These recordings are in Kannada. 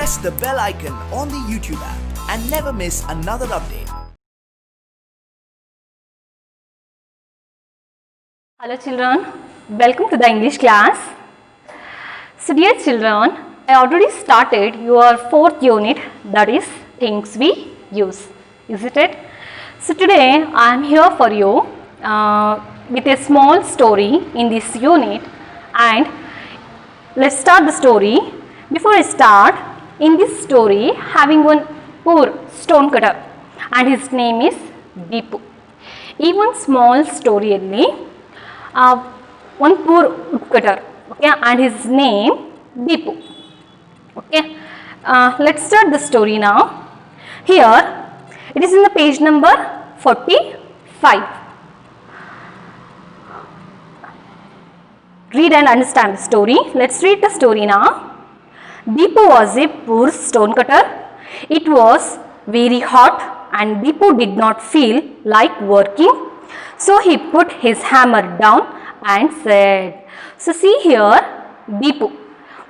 press the bell icon on the YouTube app and never miss another update. Hello children, welcome to the English class. So dear children, I already started your 4th unit, that is things we use, isn't it? So today I am here for you with a small story in this unit, and let's start the story. Before I start, in this story having one poor stone cutter and his name is Deepu. ಈ ಒಂದು small ಸ್ಟೋರಿಯಲ್ಲಿ one poor woodcutter, okay, and his name Deepu. Okay, let's start the story now. Here it is in the page number 45. Read and understand the story. Let's read the story now. Deepu was a poor stone cutter. It was very hot and Deepu did not feel like working. So he put his hammer down and said, so see here, Deepu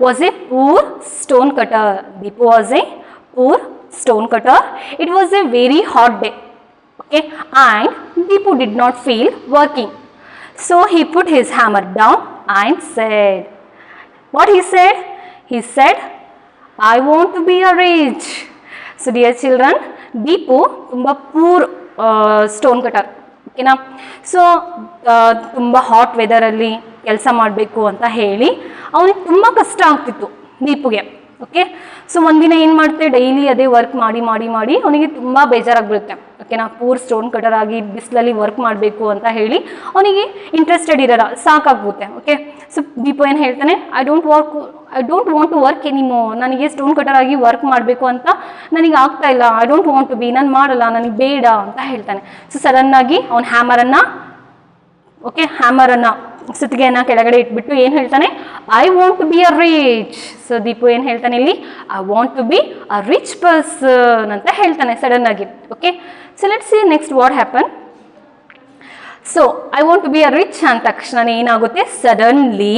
was a poor stone cutter. Deepu was a poor stone cutter. It was a very hot day, okay, and Deepu did not feel working. So he put his hammer down and said, what he said? He said, I want to be a rich. So dear children, Deepu tumba poor stone cutter. ಓಕೆನಾ. ಸೊ ತುಂಬ ಹಾಟ್ ವೆದರಲ್ಲಿ ಕೆಲಸ ಮಾಡಬೇಕು ಅಂತ ಹೇಳಿ ಅವನಿಗೆ ತುಂಬ ಕಷ್ಟ ಆಗ್ತಿತ್ತು ದೀಪುಗೆ. ಓಕೆ, ಸೊ ಒಂದಿನ ಏನು ಮಾಡುತ್ತೆ, ಡೈಲಿ ಅದೇ ವರ್ಕ್ ಮಾಡಿ ಮಾಡಿ ಮಾಡಿ ಅವನಿಗೆ ತುಂಬ ಬೇಜಾರಾಗ್ಬಿಡುತ್ತೆ. ಓಕೆನಾ, ಪೂರ್ ಸ್ಟೋನ್ ಕಟರ್ ಆಗಿ ಬಿಸಿಲಲ್ಲಿ ವರ್ಕ್ ಮಾಡಬೇಕು ಅಂತ ಹೇಳಿ ಅವನಿಗೆ ಇಂಟ್ರೆಸ್ಟೆಡ್ ಇರಲ್ಲ, ಸಾಕಾಗ್ಬಿಡುತ್ತೆ. ಓಕೆ, ಸೊ ದೀಪು ಏನು ಹೇಳ್ತಾನೆ, I don't want to work anymore. ನನಗೆ ಸ್ಟೋನ್ ಕಟರ್ ಆಗಿ ವರ್ಕ್ ಮಾಡಬೇಕು ಅಂತ ನನಗೆ ಆಗ್ತಾ ಇಲ್ಲ. I don't want to be, ನಾನು ಮಾಡಲ್ಲ, ನನಗೆ ಬೇಡ ಅಂತ ಹೇಳ್ತಾನೆ. ಸೊ ಸಡನ್ನಾಗಿ ಅವನ ಹ್ಯಾಮರನ್ನು ಸುತ್ತಿಗೆಯನ್ನು ಕೆಳಗಡೆ ಇಟ್ಬಿಟ್ಟು ಏನು ಹೇಳ್ತಾನೆ, I want to be a rich. So Deepu ಏನು ಹೇಳ್ತಾನೆ ಇಲ್ಲಿ, I want to be a rich person ಅಂತ ಹೇಳ್ತಾನೆ ಸಡನ್ ಆಗಿ. Okay, so let's see next what happen. So I want to be a rich ಅಂದ ತಕ್ಷಣ ಏನಾಗುತ್ತೆ, suddenly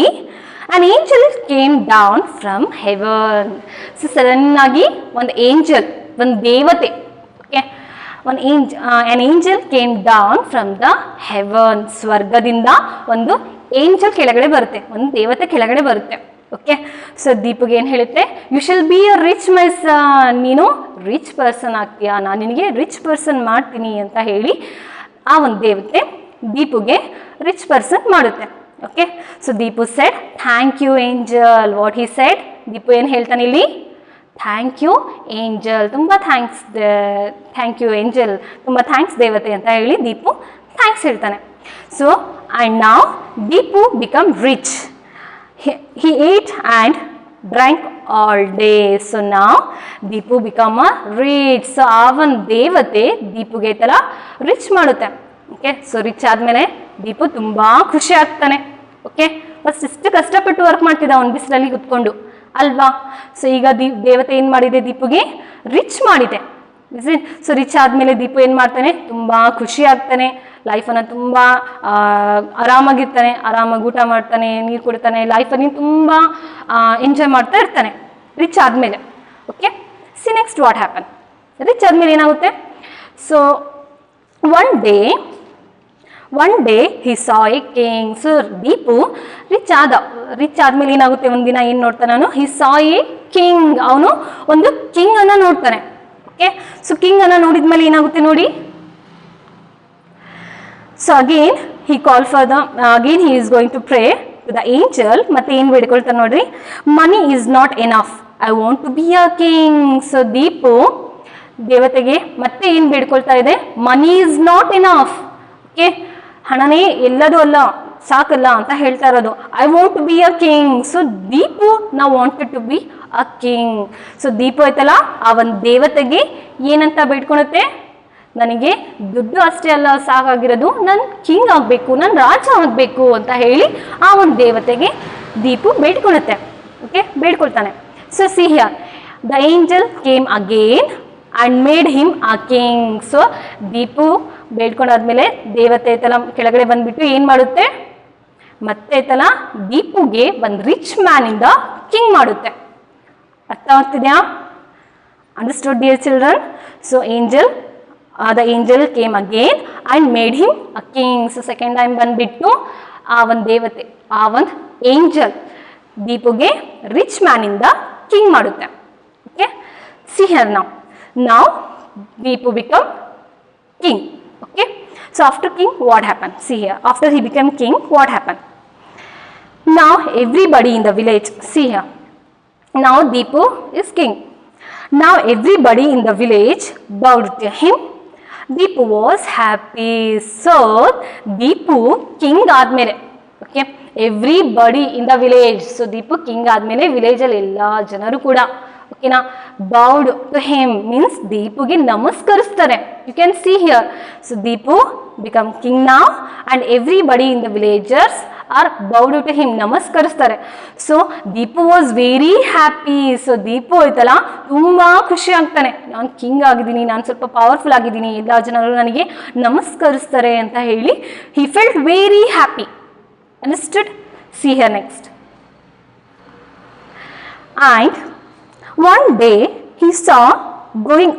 an angel came down from heaven. So sudden ಆಗಿ ಒಂದು ಏಂಜಲ್, ಒಂದು ದೇವತೆ, okay, an angel came down from the heaven. ಸ್ವರ್ಗದಿಂದ ಒಂದು ಏಂಜಲ್ ಕೆಳಗಡೆ ಬರುತ್ತೆ, ಒಂದು ದೇವತೆ ಕೆಳಗಡೆ ಬರುತ್ತೆ. ಓಕೆ, ಸೊ ದೀಪುಗೆ ಏನು ಹೇಳುತ್ತೆ, you shall be a rich my son. ನೀನು ರಿಚ್ ಪರ್ಸನ್ ಆಗ್ತೀಯಾ, ನಾನು ನಿನಗೆ ರಿಚ್ ಪರ್ಸನ್ ಮಾಡ್ತೀನಿ ಅಂತ ಹೇಳಿ ಆ ಒಂದು ದೇವತೆ ದೀಪುಗೆ ರಿಚ್ ಪರ್ಸನ್ ಮಾಡುತ್ತೆ. Okay, so Deepu said thank you angel. What he said, Deepu ಏನು ಹೇಳ್ತಾನೆ ಇಲ್ಲಿ, ಥ್ಯಾಂಕ್ ಯು ಏಂಜಲ್, ತುಂಬ ಥ್ಯಾಂಕ್ ಯು ಏಂಜಲ್, ತುಂಬ ಥ್ಯಾಂಕ್ಸ್ ದೇವತೆ ಅಂತ ಹೇಳಿ ದೀಪು ಥ್ಯಾಂಕ್ಸ್ ಹೇಳ್ತಾನೆ. So and now Deepu become rich. he ate and drank all day. So now Deepu become a rich. So ಆ ಒಂದು ದೇವತೆ ದೀಪುಗೆ ಈ ಥರ ರಿಚ್ ಮಾಡುತ್ತೆ. ಓಕೆ, ಸೊ ರಿಚ್ ಆದಮೇಲೆ ದೀಪು ತುಂಬ ಖುಷಿ ಆಗ್ತಾನೆ. ಓಕೆ, ಫಸ್ಟ್ ಇಷ್ಟು ಕಷ್ಟಪಟ್ಟು ವರ್ಕ್ ಮಾಡ್ತಿದ್ದ ಅವ್ನು ಬಿಸಿಲಲ್ಲಿ ಕುತ್ಕೊಂಡು ಅಲ್ವಾ. ಸೊ ಈಗ ದೇವತೆ ಏನು ಮಾಡಿದೆ, ದೀಪುಗೆ ರಿಚ್ ಮಾಡಿದೆ. ಸೊ ರಿಚ್ ಆದಮೇಲೆ ದೀಪು ಏನು ಮಾಡ್ತಾನೆ, ತುಂಬ ಖುಷಿ ಆಗ್ತಾನೆ, ಲೈಫನ್ನು ತುಂಬ ಆರಾಮಾಗಿರ್ತಾನೆ, ಆರಾಮಾಗಿ ಊಟ ಮಾಡ್ತಾನೆ, ನೀರು ಕುಡಿತಾನೆ, ಲೈಫಲ್ಲಿ ತುಂಬ ಎಂಜಾಯ್ ಮಾಡ್ತಾ ಇರ್ತಾನೆ ರಿಚ್ ಆದಮೇಲೆ. Okay, C next what happen. Rich ಆದಮೇಲೆ ಏನಾಗುತ್ತೆ, so one day he saw A king. So Deepu rich ಆದಮೇಲೆ ಏನಾಗುತ್ತೆ, ಒಂದಿನ ಏನು ನೋಡ್ತಾನೆ ಅವನು, ಹಿ ಸಾ ಎ ಕಿಂಗ್. ಅವನು ಒಂದು ಕಿಂಗ್ ಅನ್ನು ನೋಡ್ತಾನೆ. ಓಕೆ, ಸೊ ಕಿಂಗ್ ಅನ್ನು ನೋಡಿದ್ಮೇಲೆ ಏನಾಗುತ್ತೆ ನೋಡಿ, so again he is going to pray to the angel. ಮತ್ತೆ ಏನು ಬೇಡ್ಕೊಳ್ತಾನೆ ನೋಡ್ರಿ, money is not enough, I want to be a king. So Deepu ದೇವತೆಗೆ ಮತ್ತೆ ಏನು ಬೇಡ್ಕೊಳ್ತಾ ಇದೆ, money is not enough. Okay, ಹಣನೇ ಎಲ್ಲದೂ ಅಲ್ಲ, ಸಾಕಲ್ಲ ಅಂತ ಹೇಳ್ತಾ ಇರೋದು. I want to be a king. So Deepu ನಾವು wanted to be a king. So Deepu ಆಯ್ತಲ್ಲ, ಆ ಒಂದು ದೇವತೆಗೆ ಏನಂತ ಬೇಡ್ಕೊಳುತ್ತೆ, ನನಗೆ ದುಡ್ಡು ಅಷ್ಟೇ ಅಲ್ಲ ಸಾಕಾಗಿರೋದು, ನಾನು ಕಿಂಗ್ ಆಗಬೇಕು, ನಾನು ರಾಜ ಆಗಬೇಕು ಅಂತ ಹೇಳಿ ಆ ಒಂದು ದೇವತೆಗೆ ದೀಪು ಬೇಡ್ಕೊಳುತ್ತೆ. ಓಕೆ, ಬೇಡ್ಕೊಳ್ತಾನೆ. So see here, the angel came again and made him a king. So Deepu ಬೇಡ್ಕೊಂಡಾದ್ಮೇಲೆ ದೇವತೆ ಐತಲ್ಲ ಕೆಳಗಡೆ ಬಂದ್ಬಿಟ್ಟು ಏನು ಮಾಡುತ್ತೆ, ಮತ್ತೆ ಐತಲ್ಲ ದೀಪುಗೆ ಒಂದು ರಿಚ್ ಮ್ಯಾನಿಂದ ಕಿಂಗ್ ಮಾಡುತ್ತೆ. ಅರ್ಥ ಆಗ್ತಿದ್ಯಾ? Understood, dear children? So the angel came again and made him a king. So second time ಬಂದ್ಬಿಟ್ಟು ಆ ಒಂದು ದೇವತೆ, ಆ ಒಂದು ಏಂಜಲ್ ದೀಪುಗೆ ರಿಚ್ ಮ್ಯಾನ್ ಇಂದ ಕಿಂಗ್ ಮಾಡುತ್ತೆ. Okay, see here now. Now Deepu become king. Okay, so after king, what happened? See here, after he became king, what happened? Now everybody in the village, see here. Now Deepu is king. Now everybody in the village bowed to him. Deepu was happy. So Deepu king ಆದ್ಮೇಲೆ, okay, everybody in the village. So Deepu king ಆದ್ಮೇಲೆ village ಅಲ್ಲಿ ಎಲ್ಲಾ ಜನರು ಕೂಡ, ಓಕೆನಾ, bowed to him means ದೀಪುಗೆ ನಮಸ್ಕರಿಸ್ತಾರೆ. You can see here. So Deepu become king now and everybody in the villagers are bowed to him, ನಮಸ್ಕರಿಸ್ತಾರೆ. So Deepu was very happy. So Deepu ಆಯ್ತಲ್ಲ ತುಂಬಾ ಖುಷಿ ಆಗ್ತಾನೆ, ನಾನು ಕಿಂಗ್ ಆಗಿದ್ದೀನಿ, ನಾನು ಸ್ವಲ್ಪ ಪವರ್ಫುಲ್ ಆಗಿದ್ದೀನಿ, ಎಲ್ಲ ಜನರು ನನಗೆ ನಮಸ್ಕರಿಸ್ತಾರೆ ಅಂತ ಹೇಳಿ he felt very happy. Understood? See here next. And one day he saw going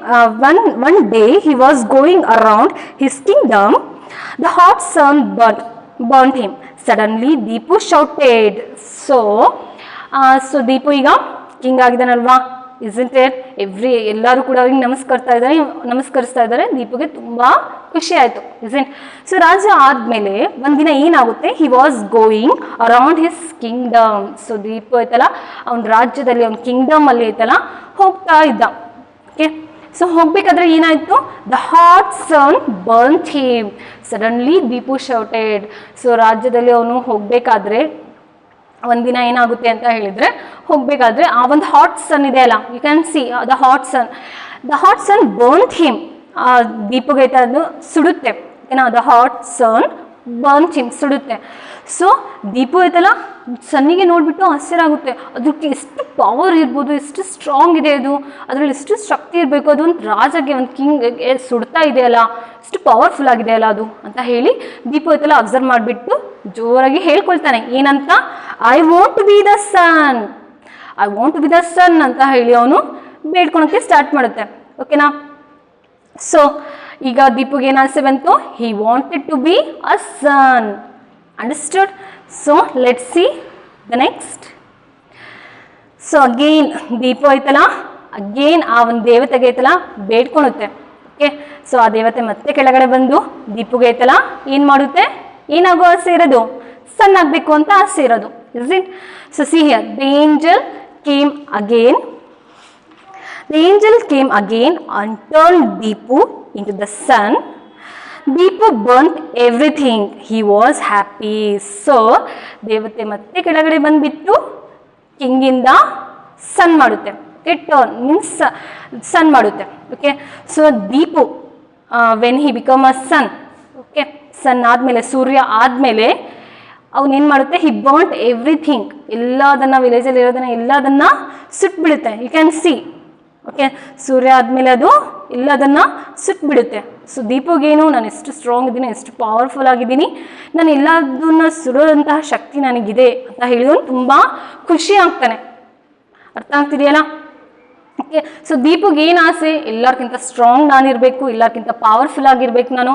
one day he was going around his kingdom. The hot sun burnt him. Suddenly Deepu shouted. So Deepu ಈಗ ಕಿಂಗ್ ಆಗಿದ್ದಾನಲ್ವಾ, isn't it? ಎಲ್ಲರೂ ಕೂಡ ಅವ್ರಿಗೆ ನಮಸ್ಕರಿಸ್ತಾ ಇದ್ದಾರೆ. ದೀಪುಗೆ ತುಂಬಾ ಖುಷಿ ಆಯ್ತು, isn't? ಸೊ ರಾಜ ಆದ್ಮೇಲೆ ಒಂದಿನ ಏನಾಗುತ್ತೆ, he was going around his kingdom. So Deepu ಐತಲ್ಲ ಅವನ ರಾಜ್ಯದಲ್ಲಿ, ಅವನ ಕಿಂಗ್ಡಮ್ ಅಲ್ಲಿ ಐತಲ್ಲ ಹೋಗ್ತಾ ಇದ್ದ. ಓಕೆ, ಸೊ ಹೋಗ್ಬೇಕಾದ್ರೆ ಏನಾಯ್ತು, the hot sun burnt him. Suddenly Deepu shouted. So ರಾಜ್ಯದಲ್ಲಿ ಅವನು ಹೋಗ್ಬೇಕಾದ್ರೆ ಒಂದಿನ ಏನಾಗುತ್ತೆ ಅಂತ ಹೇಳಿದ್ರೆ, ಹೋಗ್ಬೇಕಾದ್ರೆ ಆ ಒಂದು ಹಾಟ್ ಸನ್ ಇದೆ ಅಲ್ಲ, you can see the hot sun burnt him. ದೀಪುಗೆ ಅದು ಸುಡುತ್ತೆ, ಏನೋ the hot sun burnt him, ಸುಡುತ್ತೆ. ಸೊ ದೀಪು ಐತಲ್ಲ ಸನ್ನಿಗೆ ನೋಡ್ಬಿಟ್ಟು ಆಶ್ಚರ್ಯ ಆಗುತ್ತೆ, ಅದಕ್ಕೆ ಎಷ್ಟು ಪವರ್ ಇರ್ಬೋದು, ಎಷ್ಟು ಸ್ಟ್ರಾಂಗ್ ಇದೆ ಅದು, ಅದರಲ್ಲಿ ಎಷ್ಟು ಶಕ್ತಿ ಇರಬೇಕು, ಅದು ಒಂದು ರಾಜಗೆ, ಒಂದು ಕಿಂಗ್ಗೆ ಸುಡ್ತಾ ಇದೆಯಲ್ಲ, ಎಷ್ಟು ಪವರ್ಫುಲ್ ಆಗಿದೆಯಲ್ಲ ಅದು ಅಂತ ಹೇಳಿ ದೀಪು ಐತಲ್ಲ ಅಬ್ಸರ್ವ್ ಮಾಡಿಬಿಟ್ಟು ಜೋರಾಗಿ ಹೇಳ್ಕೊಳ್ತಾನೆ. ಏನಂತ, I want to be the sun, I want to be the sun ಅಂತ ಹೇಳಿ ಅವನು ಬೇಡ್ಕೊಳಕ್ಕೆ ಸ್ಟಾರ್ಟ್ ಮಾಡುತ್ತೆ. ಓಕೆನಾ? ಸೊ ಈಗ ದೀಪುಗೆ ಏನು ಆಸೆ ಬಂತು, he wanted to be a sun. Understood? So let's see the next. So again Deepu ಐತಲ್ಲ ಅಗೇನ್ ಆ ಒಂದು ದೇವತೆಗೆ ಐತಲ್ಲ ಬೇಡ್ಕೊಳುತ್ತೆ. ಓಕೆ, ಸೊ ಆ ದೇವತೆ ಮತ್ತೆ ಕೆಳಗಡೆ ಬಂದು ದೀಪುಗೆ ಐತಲ್ಲ ಏನ್ ಮಾಡುತ್ತೆ, ಏನಾಗೋ ಆಸೆ ಇರೋದು, ಸನ್ ಆಗ್ಬೇಕು ಅಂತ ಆಸೆ ಇರೋದು, is it? So see here, the angel came again and turned Deepu into the sun. Deepu burnt everything. He was happy. So ದೇವತೆ ಮತ್ತೆ ಕೆಳಗಡೆ ಬಂದ್ಬಿಟ್ಟು ಕಿಂಗಿಂದ ಸನ್ ಮಾಡುತ್ತೆ. ಓಕೆ, ಟರ್ನ್ ಮೀನ್ಸ್ ಸನ್ ಮಾಡುತ್ತೆ. Okay, so Deepu when he become a sun, okay, sun ಆದಮೇಲೆ, ಸೂರ್ಯ ಆದಮೇಲೆ ಅವನೇನು ಮಾಡುತ್ತೆ, ಹಿ ಬರ್ನ್ಟ್ ಎವ್ರಿಥಿಂಗ್, ಎಲ್ಲದನ್ನ ವಿಲೇಜಲ್ಲಿ ಇರೋದನ್ನ ಎಲ್ಲದನ್ನ ಸುಟ್ಬಿಡುತ್ತೆ. You can see. ಓಕೆ, ಸೂರ್ಯ ಆದಮೇಲೆ ಅದು ಎಲ್ಲದನ್ನ ಸುಟ್ಬಿಡುತ್ತೆ. ಸೊ ದೀಪುಗೇನು, ನಾನು ಎಷ್ಟು ಸ್ಟ್ರಾಂಗ್ ಇದ್ದೀನಿ, ಎಷ್ಟು ಪವರ್ಫುಲ್ ಆಗಿದ್ದೀನಿ, ನಾನು ಎಲ್ಲದನ್ನ ಸುಡೋದಂತಹ ಶಕ್ತಿ ನನಗಿದೆ ಅಂತ ಹೇಳಿದವನು ತುಂಬ ಖುಷಿ ಆಗ್ತಾನೆ. ಅರ್ಥ ಆಗ್ತಿದೆಯಲ್ಲ? ಓಕೆ, ಸೊ ದೀಪುಗೆ ಏನು ಆಸೆ, ಎಲ್ಲರಿಗಿಂತ ಸ್ಟ್ರಾಂಗ್ ನಾನಿರಬೇಕು, ಎಲ್ಲರಿಗಿಂತ ಪವರ್ಫುಲ್ ಆಗಿರ್ಬೇಕು, ನಾನು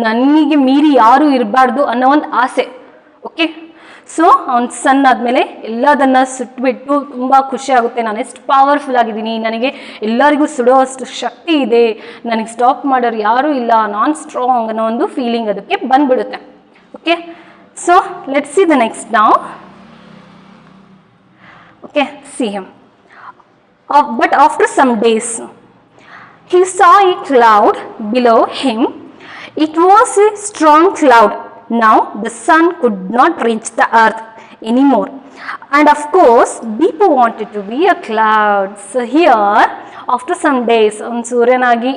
ನನಗೆ ಮೀರಿ ಯಾರೂ ಇರಬಾರ್ದು ಅನ್ನೋ ಒಂದು ಆಸೆ. ಓಕೆ, ಸೊ ಅವ್ನು ಸನ್ ಆದಮೇಲೆ ಎಲ್ಲದನ್ನ ಸುಟ್ಬಿಟ್ಟು ತುಂಬ ಖುಷಿ ಆಗುತ್ತೆ, ನಾನು ಎಷ್ಟು ಪವರ್ಫುಲ್ ಆಗಿದ್ದೀನಿ, ನನಗೆ ಎಲ್ಲರಿಗೂ ಸುಡೋ ಅಷ್ಟು ಶಕ್ತಿ ಇದೆ, ನನಗೆ ಸ್ಟಾಪ್ ಮಾಡೋರು ಯಾರೂ ಇಲ್ಲ, ನಾನು ಸ್ಟ್ರಾಂಗ್ ಅನ್ನೋ ಒಂದು ಫೀಲಿಂಗ್ ಅದಕ್ಕೆ ಬಂದ್ಬಿಡುತ್ತೆ. Okay, so let's see the next now. Okay, see him. But after some days he saw a cloud below him. It was a strong cloud. Now the sun could not reach the earth anymore, and of course Deepu wanted to be a cloud. So here after some days, on ಸೂರ್ಯನಾಗಿ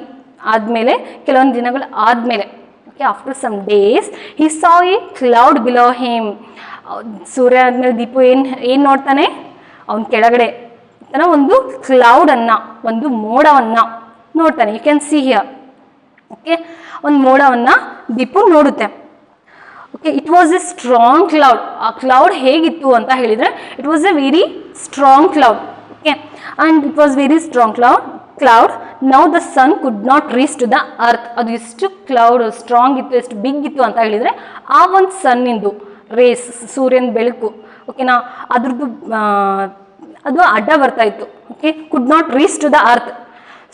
ಆದಮೇಲೆ ಕೆಲವೊಂದು ದಿನಗಳು ಆದಮೇಲೆ, okay, after some days he saw a cloud below him. ಸೂರ್ಯ ಆದಮೇಲೆ ದೀಪು ಏನು ನೋಡ್ತಾನೆ, ಅವನ ಕೆಳಗಡೆ ಒಂದು ಕ್ಲೌಡನ್ನು, ಒಂದು ಮೋಡವನ್ನು ನೋಡ್ತಾನೆ. You can see here. Okay, ಒಂದು ಮೋಡವನ್ನು ದೀಪು ನೋಡುತ್ತೆ. Okay, it was a strong cloud. ಆ ಕ್ಲೌಡ್ ಹೇಗಿತ್ತು ಅಂತ ಹೇಳಿದರೆ, it was a very strong cloud. Okay, and it was very strong cloud. Cloud now the sun could not reach to the earth. ಅದು ಎಷ್ಟು ಕ್ಲೌಡ್ ಸ್ಟ್ರಾಂಗ್ ಇತ್ತು, ಎಷ್ಟು ಬಿಗ್ ಇತ್ತು ಅಂತ ಹೇಳಿದರೆ ಆ ಒಂದು ಸನ್ನಿಂದು ರೇಸ್, ಸೂರ್ಯನ ಬೆಳಕು, ಓಕೆನಾ, ಅದ್ರದ್ದು ಅದು ಅಡ್ಡ ಬರ್ತಾ ಇತ್ತು. Okay, could not reach to the earth.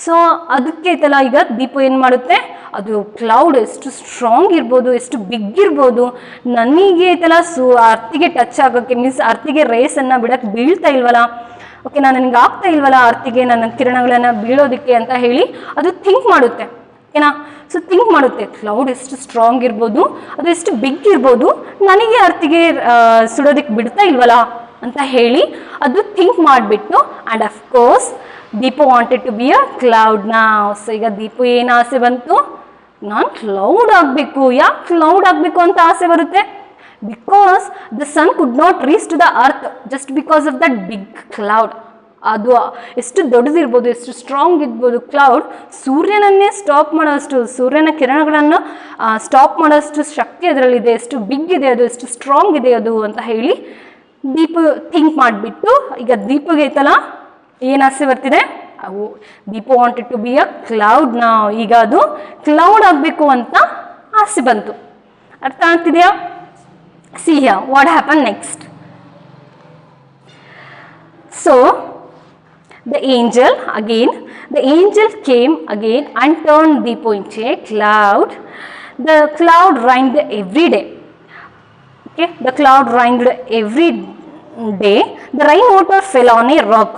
So ಅದಕ್ಕೆ ಐತಲ್ಲ ಈಗ ದೀಪ ಏನು ಮಾಡುತ್ತೆ, ಅದು ಕ್ಲೌಡ್ ಎಷ್ಟು ಸ್ಟ್ರಾಂಗ್ ಇರ್ಬೋದು, ಎಷ್ಟು ಬಿಗ್ ಇರ್ಬೋದು, ನನಗೆ ಐತಲ್ಲ ಅರ್ತಿಗೆ ಟಚ್ ಆಗೋಕ್ಕೆ, ಮೀನ್ಸ್ ಅರ್ತಿಗೆ ರೇಸನ್ನು ಬಿಡಕ್ಕೆ ಬೀಳ್ತಾ ಇಲ್ವಲ್ಲ, ಓಕೆ, ನನಗೆ ಆಗ್ತಾ ಇಲ್ವಲ್ಲ ಅರ್ತಿಗೆ ನನ್ನ ಕಿರಣಗಳನ್ನು ಬೀಳೋದಕ್ಕೆ ಅಂತ ಹೇಳಿ ಅದು ಥಿಂಕ್ ಮಾಡುತ್ತೆ. ಓಕೆನಾ, ಸೊ ಥಿಂಕ್ ಮಾಡುತ್ತೆ ಕ್ಲೌಡ್ ಎಷ್ಟು ಸ್ಟ್ರಾಂಗ್ ಇರ್ಬೋದು, ಅದು ಎಷ್ಟು ಬಿಗ್ ಇರ್ಬೋದು, ನನಗೆ ಅರ್ತಿಗೆ ಸುಡೋದಕ್ಕೆ ಬಿಡ್ತಾ ಇಲ್ವಲ್ಲ ಅಂತ ಹೇಳಿ ಅದು ಥಿಂಕ್ ಮಾಡಿಬಿಟ್ಟು, and of course Deepu wanted to be a cloud now. So ಈಗ ದೀಪು ಏನು ಆಸೆ ಬಂತು, ನಾನು ಕ್ಲೌಡ್ ಆಗಬೇಕು. ಯಾಕೆ ಕ್ಲೌಡ್ ಆಗಬೇಕು ಅಂತ ಆಸೆ ಬರುತ್ತೆ? Because the sun could not reach to the earth just because of that big cloud. ಅದು ಎಷ್ಟು ದೊಡ್ಡದಿರ್ಬೋದು, ಎಷ್ಟು ಸ್ಟ್ರಾಂಗ್ ಇರ್ಬೋದು ಕ್ಲೌಡ್, ಸೂರ್ಯನನ್ನೇ ಸ್ಟಾಪ್ ಮಾಡೋಷ್ಟು, ಸೂರ್ಯನ ಕಿರಣಗಳನ್ನು ಸ್ಟಾಪ್ ಮಾಡೋಷ್ಟು ಶಕ್ತಿ ಅದರಲ್ಲಿದೆ, ಎಷ್ಟು ಬಿಗ್ ಇದೆ ಅದು, ಎಷ್ಟು ಸ್ಟ್ರಾಂಗ್ ಇದೆ ಅದು ಅಂತ ಹೇಳಿ ದೀಪು ಥಿಂಕ್ ಮಾಡಿಬಿಟ್ಟು, ಈಗ ದೀಪಿಗೆ ಐತಲ್ಲ ಏನು ಆಸೆ ಬರ್ತಿದೆ, Deepu wanted to be a cloud now. ಈಗ ಅದು ಕ್ಲೌಡ್ ಆಗಬೇಕು ಅಂತ ಆಸೆ ಬಂತು. ಅರ್ಥ ಆಗ್ತಿದೆಯಾ? See here what happen next. So the angel came again and turned Deepu into a cloud. The cloud rained every day. Okay, the cloud rained every day. The rainwater fell on a rock,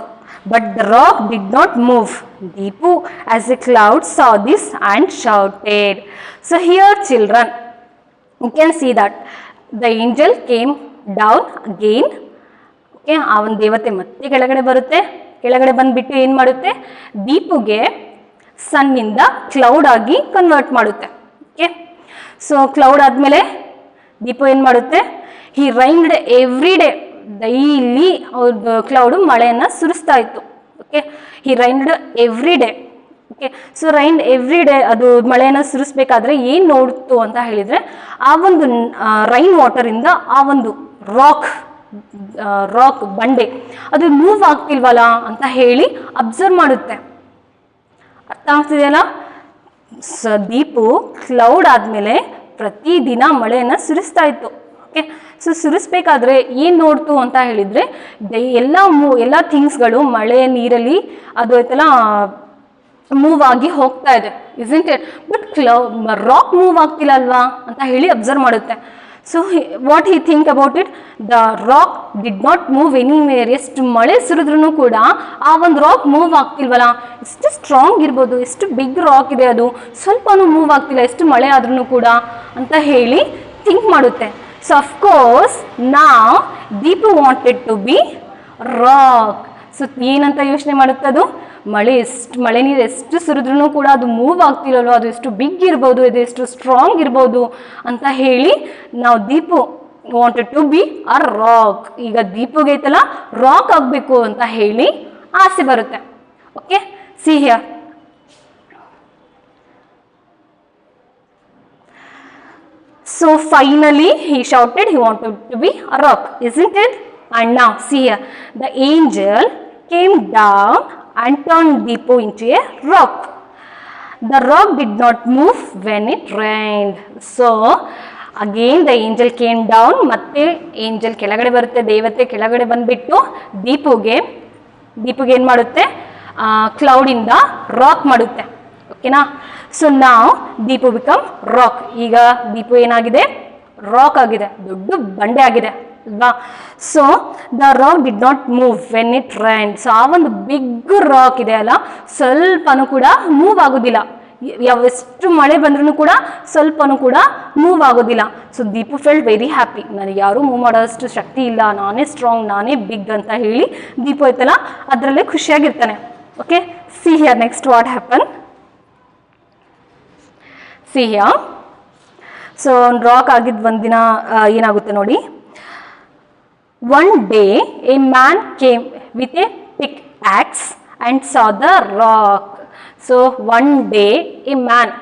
but the rock did not move. Deepu, as the cloud, saw this and shouted. So here, children, you can see that the angel came down again. Okay, ಅವನ ದೇವತೆ ಮತ್ತೆ ಕೆಳಗಡೆ ಬರುತ್ತೆ. ಕೆಳಗಡೆ ಬಂದುಬಿಟ್ಟು ಏನು ಮಾಡುತ್ತೆ, ದೀಪುಗೆ ಸನ್ನಿಂದ ಕ್ಲೌಡ್ ಆಗಿ ಕನ್ವರ್ಟ್ ಮಾಡುತ್ತೆ. ಓಕೆ, ಸೊ ಕ್ಲೌಡ್ ಆದಮೇಲೆ ದೀಪು ಏನು ಮಾಡುತ್ತೆ, he rained every day, daily ಅವ್ರದ್ದು ಕ್ಲೌಡು ಮಳೆಯನ್ನು ಸುರಿಸ್ತಾ ಇತ್ತು. Okay, he rained every day. Okay, so rain every day ಅದು ಮಳೆಯನ್ನು ಸುರಿಸ್ಬೇಕಾದ್ರೆ ಏನು ನೋಡ್ತು ಅಂತ ಹೇಳಿದರೆ, ಆ ಒಂದು ರೈನ್ ವಾಟರಿಂದ ಆ ಒಂದು ರಾಕ್ ಬಂಡೆ ಅದು ಮೂವ್ ಆಗ್ತಿಲ್ವಲ್ಲ ಅಂತ ಹೇಳಿ ಅಬ್ಸರ್ವ್ ಮಾಡುತ್ತೆ. ಅರ್ಥ ಆಗ್ತಿದೆಯಲ್ಲ? ದೀಪು ಕ್ಲೌಡ್ ಆದಮೇಲೆ ಪ್ರತಿದಿನ ಮಳೆಯನ್ನು ಸುರಿಸ್ತಾ ಇತ್ತು. ಓಕೆ, ಸೊ ಸುರಿಸ್ಬೇಕಾದ್ರೆ ಏನು ನೋಡ್ತು ಅಂತ ಹೇಳಿದರೆ, ಎಲ್ಲ ಥಿಂಗ್ಸ್ಗಳು ಮಳೆ ನೀರಲ್ಲಿ ಅದು ಐತಲ್ಲ ಮೂವ್ ಆಗಿ ಹೋಗ್ತಾ ಇದೆ, isn't it? But rock move ಆಗ್ತಿಲ್ಲ ಅಲ್ವಾ ಅಂತ ಹೇಳಿ ಅಬ್ಸರ್ವ್ ಮಾಡುತ್ತೆ. So what he think about it, the rock did not move anywhere. ಎಷ್ಟು ಮಳೆ ಸುರಿದ್ರೂ ಕೂಡ ಆ ಒಂದು ರಾಕ್ ಮೂವ್ ಆಗ್ತಿಲ್ವಲ್ಲ, ಎಷ್ಟು ಸ್ಟ್ರಾಂಗ್ ಇರ್ಬೋದು, ಎಷ್ಟು ಬಿಗ್ ರಾಕ್ ಇದೆ, ಅದು ಸ್ವಲ್ಪನೂ ಮೂವ್ ಆಗ್ತಿಲ್ಲ ಎಷ್ಟು ಮಳೆ ಆದ್ರೂ ಕೂಡ ಅಂತ ಹೇಳಿ ಥಿಂಕ್ ಮಾಡುತ್ತೆ. So of course now Deepu wanted to be rock. So ಏನಂತ ಯೋಚನೆ ಮಾಡುತ್ತೆ ಅದು, ಮಳೆ ನೀರು ಎಷ್ಟು ಸುರಿದ್ರೂ ಕೂಡ ಅದು ಮೂವ್ ಆಗ್ತಿರಲ್ವ, ಅದು ಎಷ್ಟು ಬಿಗ್ ಇರ್ಬೋದು, ಅದು ಎಷ್ಟು ಸ್ಟ್ರಾಂಗ್ ಇರ್ಬೋದು ಅಂತ ಹೇಳಿ ನಾವು Deepu wanted to be a rock. ಈಗ ದೀಪುಗೆ ಐತಲ್ಲ ರಾಕ್ ಆಗಬೇಕು ಅಂತ ಹೇಳಿ ಆಸೆ ಬರುತ್ತೆ. Okay, see here. So finally he shouted he wanted to be a rock, isn't it? And now see here, the angel came down and turned Deepu into a rock. The rock did not move when it rained. So again the angel came down. ಮತ್ತೆ angel ಕೆಳಗಡೆ ಬರುತ್ತೆ, ದೇವತೆ ಕೆಳಗಡೆ ಬಂದ್ಬಿಟ್ಟು ದೀಪುಗೆ ಏನು ಮಾಡುತ್ತೆ, ಕ್ಲೌಡಿಂದ ರಾಕ್ ಮಾಡುತ್ತೆ. ಓಕೆನಾ? ಸೊ ನಾವು ದೀಪು ಬಿಕಮ್ ರಾಕ್. ಈಗ ದೀಪು ಏನಾಗಿದೆ, ರಾಕ್ ಆಗಿದೆ, ದೊಡ್ಡ ಬಂಡೆ ಆಗಿದೆ ಅಲ್ವಾ? So the rock did not move when it rained. So ಆ ಒಂದು ಬಿಗ್ ರಾಕ್ ಇದೆ ಅಲ್ಲ, ಸ್ವಲ್ಪನೂ ಕೂಡ ಮೂವ್ ಆಗೋದಿಲ್ಲ. ಎಷ್ಟು ಮಳೆ ಬಂದ್ರೂ ಕೂಡ ಸ್ವಲ್ಪನೂ ಕೂಡ ಮೂವ್ ಆಗೋದಿಲ್ಲ. So Deepu felt very happy, ನನಗೆ ಯಾರೂ ಮೂವ್ ಮಾಡೋಷ್ಟು ಶಕ್ತಿ ಇಲ್ಲ, ನಾನೇ ಸ್ಟ್ರಾಂಗ್, ನಾನೇ ಬಿಗ್ ಅಂತ ಹೇಳಿ ದೀಪು ಐತಲ್ಲ ಅದರಲ್ಲೇ ಖುಷಿಯಾಗಿರ್ತಾನೆ. Okay, see here next what happen. See here. So rock ಆಗಿದ್ದು ಒಂದಿನ ಏನಾಗುತ್ತೆ ನೋಡಿ. One day a man came with a pick axe and saw the rock. So one day a man,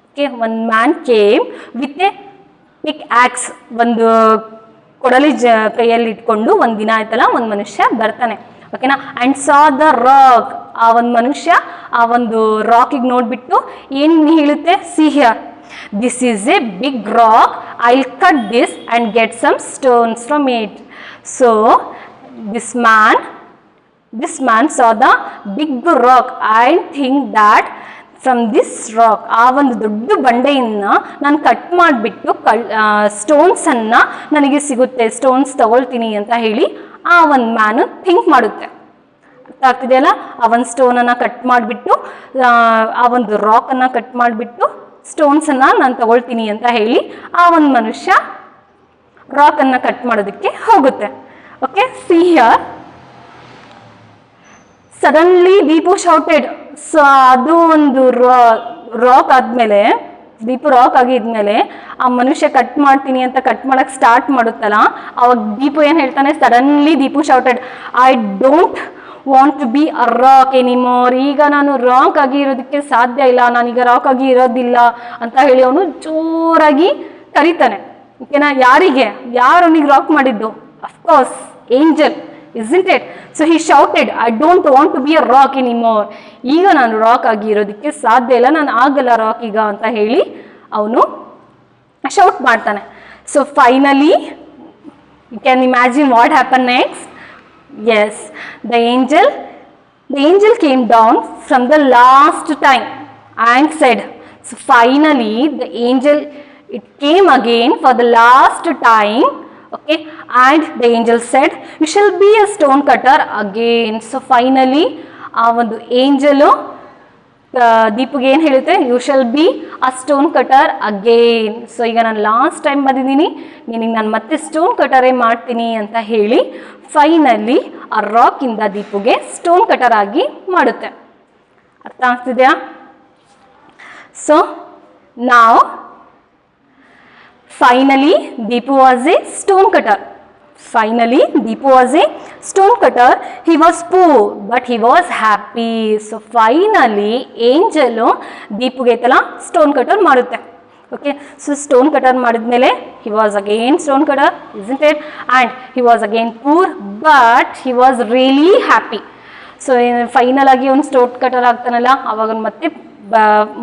okay, one man came with a pick axe, ಒಂದು ಕೊಡಲಿ ಕೈಯಲ್ಲಿ ಇಟ್ಕೊಂಡು ಒಂದಿನ ಆಯ್ತಲ್ಲ ಒಂದು ಮನುಷ್ಯ ಬರ್ತಾನೆ. ಓಕೆನಾ. ಆ್ಯಂಡ್ ಸಾ ದ ರಾಕ್, ಆ ಒಂದು ಮನುಷ್ಯ ಆ ಒಂದು ರಾಕಿಗೆ ನೋಡ್ಬಿಟ್ಟು ಏನು ಹೇಳುತ್ತೆ, see here, this is a big rock, I will cut this and get some stones from it. So this man saw the big rock, I think that from this rock, ಆ ಒಂದು ದೊಡ್ಡ ಬಂಡೆಯಿಂದ ನಾನು ಕಟ್ ಮಾಡಿಬಿಟ್ಟು ಸ್ಟೋನ್ಸನ್ನು ನನಗೆ ಸಿಗುತ್ತೆ, ಸ್ಟೋನ್ಸ್ ತಗೊಳ್ತೀನಿ ಅಂತ ಹೇಳಿ ಆ ಒಂದು ಮ್ಯಾನು ಥಿಂಕ್ ಮಾಡುತ್ತೆ. ಅರ್ಥ ಆಗ್ತಿದೆಯಲ್ಲ, ಆ ಒಂದು ಸ್ಟೋನನ್ನು ಕಟ್ ಮಾಡಿಬಿಟ್ಟು, ಆ ಒಂದು ರಾಕನ್ನು ಕಟ್ ಮಾಡಿಬಿಟ್ಟು ಸ್ಟೋನ್ಸನ್ನು ನಾನು ತಗೊಳ್ತೀನಿ ಅಂತ ಹೇಳಿ ಆ ಒಂದು ಮನುಷ್ಯ ರಾಕನ್ನು ಕಟ್ ಮಾಡೋದಕ್ಕೆ ಹೋಗುತ್ತೆ. Okay, see here, suddenly Deepu shouted. So ಅದು ಒಂದು ರಾಕ್ ಆದಮೇಲೆ, ದೀಪು ರಾಕ್ ಆಗಿದ್ಮೇಲೆ ಆ ಮನುಷ್ಯ ಕಟ್ ಮಾಡ್ತೀನಿ ಅಂತ ಕಟ್ ಮಾಡಕ್ಕೆ ಸ್ಟಾರ್ಟ್ ಮಾಡುತ್ತಲ್ಲ, ಅವಾಗ ದೀಪು ಏನು ಹೇಳ್ತಾನೆ, suddenly Deepu shouted, I don't want to be a rock anymore. ಈಗ ನಾನು ರಾಕ್ ಆಗಿ ಇರೋದಕ್ಕೆ ಸಾಧ್ಯ ಇಲ್ಲ, ನಾನೀಗ ರಾಕ್ ಆಗಿ ಇರೋದಿಲ್ಲ ಅಂತ ಹೇಳಿ ಅವನು ಜೋರಾಗಿ ಕರೀತಾನೆ. ಓಕೆನಾ. ಯಾರಿಗೆ, ಯಾರು ಅವನಿಗೆ ರಾಕ್ ಮಾಡಿದ್ದು? Of course angel, isn't it? So he shouted, I don't want to be a rock anymore. ಈಗ ನಾನು ರಾಕ್ ಆಗಿ ಇರೋದಕ್ಕೆ ಸಾಧ್ಯ ಇಲ್ಲ, ನಾನು ಆಗಲ್ಲ ರಾಕ್ ಈಗ ಅಂತ ಹೇಳಿ ಅವನು ಶೌಟ್ ಮಾಡ್ತಾನೆ. So finally you can imagine what happen next. Yes, the angel came down from the last time and said, so finally the angel, it came again for the last time. Okay, and the angel said, you shall be a stone cutter again. So finally ಆ ಒಂದು ಏಂಜಲು ದೀಪಿಗೆ ಏನು ಹೇಳುತ್ತೆ, you shall be a stone cutter again. So ಈಗ ನಾನು ಲಾಸ್ಟ್ ಟೈಮ್ ಬಂದಿದ್ದೀನಿ, ನಿನಗೆ ನಾನು ಮತ್ತೆ ಸ್ಟೋನ್ ಕಟರೇ ಮಾಡ್ತೀನಿ ಅಂತ ಹೇಳಿ ಫೈನಲಿ ಆ ರಾಕಿಂದ ದೀಪುಗೆ ಸ್ಟೋನ್ ಕಟರ್ ಆಗಿ ಮಾಡುತ್ತೆ. ಅರ್ಥ ಆಗ್ತಿದೆಯಾ? ಸೊ ನಾವು finally Deepu was a stone cutter. Finally Deepu was a stone cutter. He was poor but he was happy. So finally angel Deepuge tala stone cutter ಮಾಡುತ್ತೆ. Okay, so stone cutter ಮಾಡಿದ್ಮೇಲೆ he was again stone cutter, isn't it? And he was again poor but he was really happy. So final ಆಗಿ ಅವನು ಸ್ಟೋನ್ ಕಟರ್ ಆಗ್ತಾನಲ್ಲ, ಅವಾಗ ಮತ್ತೆ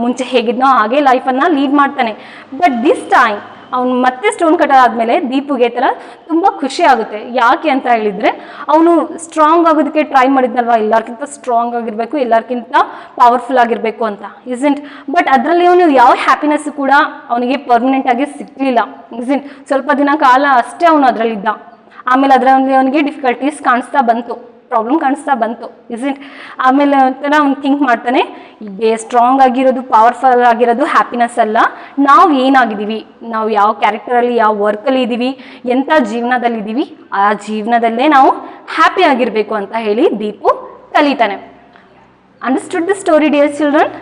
ಮುಂಚೆ ಹೇಗಿದ್ನೋ ಹಾಗೆ ಲೈಫನ್ನು ಲೀಡ್ ಮಾಡ್ತಾನೆ. ಬಟ್ ದಿಸ್ ಟೈಮ್ ಅವನು ಮತ್ತೆ ಸ್ಟೋನ್ ಕಟರ್ ಆದಮೇಲೆ ದೀಪುಗೆ ಥರ ತುಂಬ ಖುಷಿ ಆಗುತ್ತೆ. ಯಾಕೆ ಅಂತ ಹೇಳಿದರೆ, ಅವನು ಸ್ಟ್ರಾಂಗ್ ಆಗೋದಕ್ಕೆ ಟ್ರೈ ಮಾಡಿದ್ನಲ್ವ, ಎಲ್ಲರಿಗಿಂತ ಸ್ಟ್ರಾಂಗ್ ಆಗಿರಬೇಕು, ಎಲ್ಲರಿಗಿಂತ ಪವರ್ಫುಲ್ ಆಗಿರಬೇಕು ಅಂತ, ಇಸೆಂಟ್. ಬಟ್ ಅದರಲ್ಲಿ ಅವನು ಯಾವ ಹ್ಯಾಪಿನೆಸ್ಸು ಕೂಡ ಅವನಿಗೆ ಪರ್ಮನೆಂಟಾಗಿ ಸಿಕ್ಕಲಿಲ್ಲ, ಇಸೆಂಟ್. ಸ್ವಲ್ಪ ದಿನ ಕಾಲ ಅಷ್ಟೇ ಅವನು ಅದರಲ್ಲಿದ್ದ. ಆಮೇಲೆ ಅದರಲ್ಲಿ ಅವನಿಗೆ ಡಿಫಿಕಲ್ಟೀಸ್ ಕಾಣಿಸ್ತಾ ಬಂತು, ಪ್ರಾಬ್ಲಮ್ ಕಾಣಿಸ್ತಾ ಬಂತು, ಇಸೆಂಟ್. ಆಮೇಲೆ ಒಂಥರ ಅವ್ನು ಥಿಂಕ್ ಮಾಡ್ತಾನೆ, ಈಗ ಸ್ಟ್ರಾಂಗ್ ಆಗಿರೋದು, ಪವರ್ಫುಲ್ ಆಗಿರೋದು ಹ್ಯಾಪಿನೆಸ್ ಅಲ್ಲ, ನಾವು ಏನಾಗಿದ್ದೀವಿ, ನಾವು ಯಾವ ಕ್ಯಾರೆಕ್ಟರಲ್ಲಿ, ಯಾವ ವರ್ಕಲ್ಲಿ ಇದ್ದೀವಿ, ಎಂಥ ಜೀವನದಲ್ಲಿದ್ದೀವಿ, ಆ ಜೀವನದಲ್ಲೇ ನಾವು ಹ್ಯಾಪಿ ಆಗಿರಬೇಕು ಅಂತ ಹೇಳಿ ದೀಪು ಕಲಿತಾನೆ. Understood the story dear children?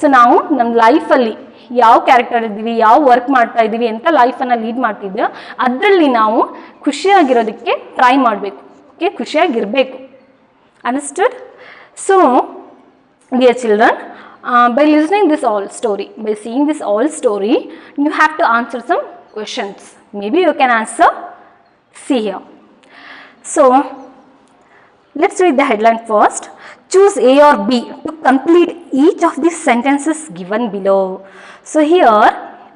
So ನಾವು ನಮ್ಮ ಲೈಫಲ್ಲಿ ಯಾವ ಕ್ಯಾರೆಕ್ಟರ್ ಇದ್ದೀವಿ, ಯಾವ ವರ್ಕ್ ಮಾಡ್ತಾ ಇದ್ದೀವಿ, ಎಂಥ ಲೈಫನ್ನು ಲೀಡ್ ಮಾಡ್ತಿದ್ದೀವೋ ಅದರಲ್ಲಿ ನಾವು ಖುಷಿಯಾಗಿರೋದಕ್ಕೆ ಟ್ರೈ ಮಾಡಬೇಕು. ಓಕೆ, ಖುಷಿಯಾಗಿರಬೇಕು. Understood? So dear children, by listening this all story, by seeing this all story, you have to answer some questions. Maybe you can answer. See here. So let's read the headline first. Choose A or B to complete each of these sentences given below. So here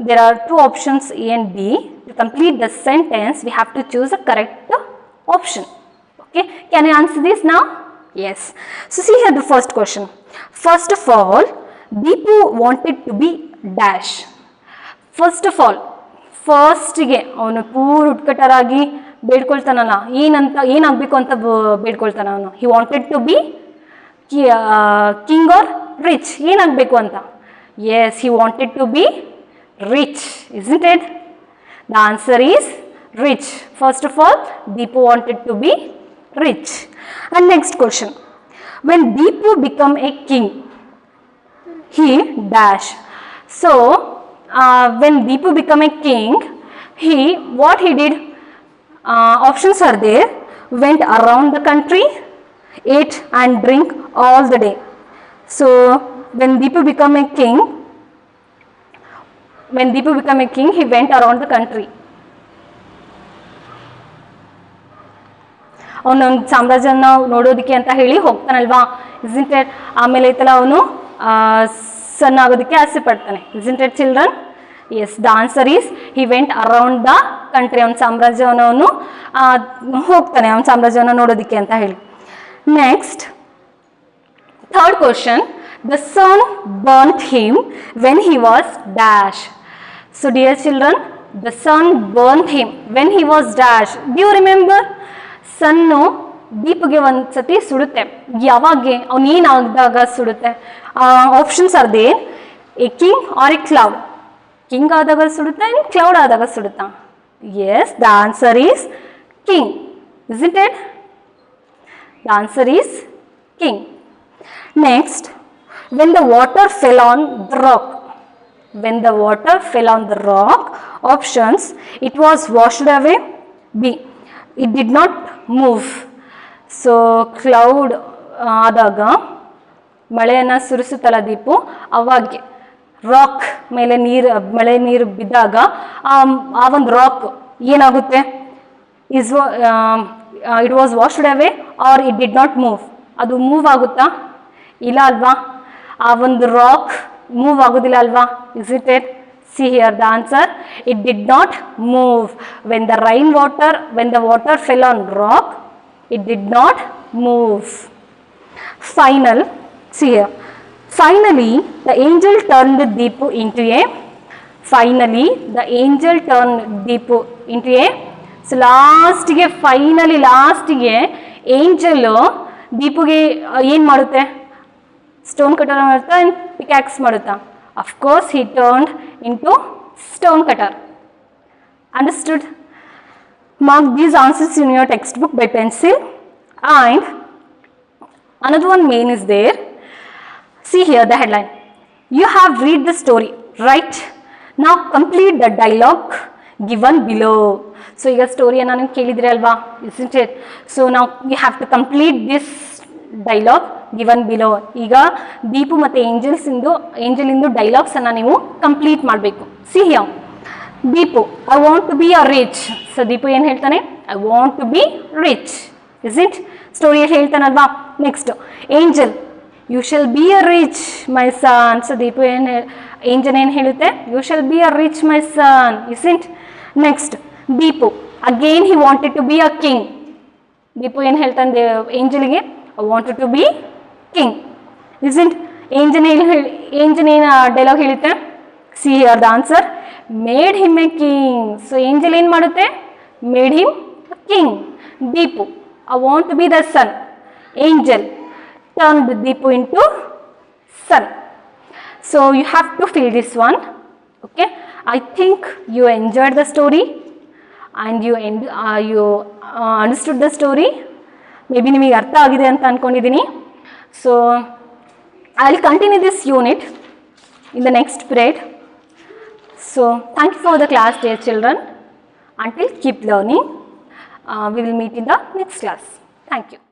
there are two options, A and B. To complete the sentence we have to choose a correct option. Okay, can you answer this now? Yes. So see here the first question. First of all, Deepu wanted to be dash. First of all, ಫಸ್ಟಿಗೆ ಅವನು ಪೂರ್ ಉಟ್ಕಟ್ಟರಾಗಿ ಬೇಡ್ಕೊಳ್ತಾನಲ್ಲ, ಏನಾಗಬೇಕು ಅಂತ ಬೇಡ್ಕೊಳ್ತಾನ ಅವನು. He wanted to be king or rich, ಏನಾಗಬೇಕು ಅಂತ. Yes, he wanted to be rich, isn't it? The answer is rich. First of all, Deepu wanted to be rich. And next question, when Deepu become a king, he dash. So when Deepu become a king, what he did, options are there. Went around the country, ate and drink all the day. So when Deepu become a king, he went around the country. ಅವನೊಂದು ಸಾಮ್ರಾಜ್ಯನ ನೋಡೋದಕ್ಕೆ ಅಂತ ಹೇಳಿ ಹೋಗ್ತಾನಲ್ವಾ, ಇಸ್ಂಟ್ ಇಟ್? ಆಮೇಲೆ ಐತಲ್ಲ ಅವನು ಸನ್ ಆಗೋದಕ್ಕೆ ಆಸೆ ಪಡ್ತಾನೆ, isn't it children? Yes, the answer is he went around the country. ಅವನ ಸಾಮ್ರಾಜ್ಯವನ್ನು ಅವನು ಹೋಗ್ತಾನೆ ಅವನ ಸಾಮ್ರಾಜ್ಯವನ್ನು ನೋಡೋದಕ್ಕೆ ಅಂತ ಹೇಳಿ. Next, third question, the sun burnt him when he was dash. So dear children, the sun burnt him when he was dash. Do you remember? Sun ದೀಪಿಗೆ ಒಂದ್ಸತಿ ಸುಡುತ್ತೆ. ಯಾವಾಗೆ? ಅವನು ಏನಾದಾಗ ಸುಡುತ್ತೆ? Options are there, a king or a cloud. King ಆದಾಗ ಸುಡುತ್ತಾ, ಇನ್ ಕ್ಲೌಡ್ ಆದಾಗ ಸುಡುತ್ತಾ? Yes, the answer is king, isn't it? The answer is king. Next, when the water fell on the rock. When the water fell on the rock, options, it was washed away. B, it did not move. So cloud ಆದಾಗ ಮಳೆಯನ್ನು ಸುರಿಸುತ್ತಲ್ಲ ದೀಪು, ಅವಾಗ ರಾಕ್ ಮೇಲೆ ಮಳೆ ನೀರು ಬಿದ್ದಾಗ ಆ ಒಂದು ರಾಕ್ ಏನಾಗುತ್ತೆ? It was washed away R it did not move. ಅದು ಮೂವ್ ಆಗುತ್ತಾ? ಇಲ್ಲ ಅಲ್ವಾ? ಆ ಒಂದು ರಾಕ್ ಮೂವ್ ಆಗೋದಿಲ್ಲ ಅಲ್ವಾ, isn't it? See here the answer, it did not move. When the water fell on rock, it did not move. See here, finally the angel turned Deepu into a so finally last ಗೆ ಏಂಜಲ್ ದೀಪುಗೆ ಏನು ಮಾಡುತ್ತೆ? ಸ್ಟೋನ್ ಕಟರ್ ಮಾಡುತ್ತಾ, ಪಿಕ್ಯಾಕ್ಸ್ ಮಾಡುತ್ತಾ? Of course, he turned into stone cutter. Understood? Mark these answers in your textbook by pencil. And another one main is there. See here the headline. You have read the story, right? Now complete the dialogue given below. So ಈಗ ಸ್ಟೋರಿಯನ್ನು ನೀವು ಕೇಳಿದ್ರಿ ಅಲ್ವಾ, isn't it? So now you have to complete this dialogue given below. ಈಗ ದೀಪು ಮತ್ತು ಏಂಜಲಿಂದು ಡೈಲಾಗ್ಸನ್ನು ನೀವು ಕಂಪ್ಲೀಟ್ ಮಾಡಬೇಕು. See here, Deepu, I want to be a rich. So Deepu ಏನು ಹೇಳ್ತಾನೆ? I want to be rich, is it? ಸ್ಟೋರಿಯಲ್ಲಿ ಹೇಳ್ತಾನಲ್ವಾ. Next, angel, you shall be a rich my son. So Deepu angel ಏನು ಹೇಳುತ್ತೆ? You shall be a rich my son, is it? Next, Deepu, again he wanted to be a king. Deepu ಏನು ಹೇಳ್ತಾನೆ ಏಂಜಲಿಗೆ? I wanted to be king, isn't? Angel dialogue ಹೇಳುತ್ತೆ? See here the answer, made him a king. So angel ಏನು ಮಾಡುತ್ತೆ? Made him a king. Deepu, I want to be the sun. Angel turned Deepu into sun. So you have to fill this one. Okay, I think you enjoyed the story and you understood the story. Maybe ನಿಮಗೆ ಅರ್ಥ ಆಗಿದೆ ಅಂತ ಅಂದ್ಕೊಂಡಿದ್ದೀನಿ. So I will continue this unit in the next period. So thank you for the class, dear children. Until keep learning. We will meet in the next class. Thank you.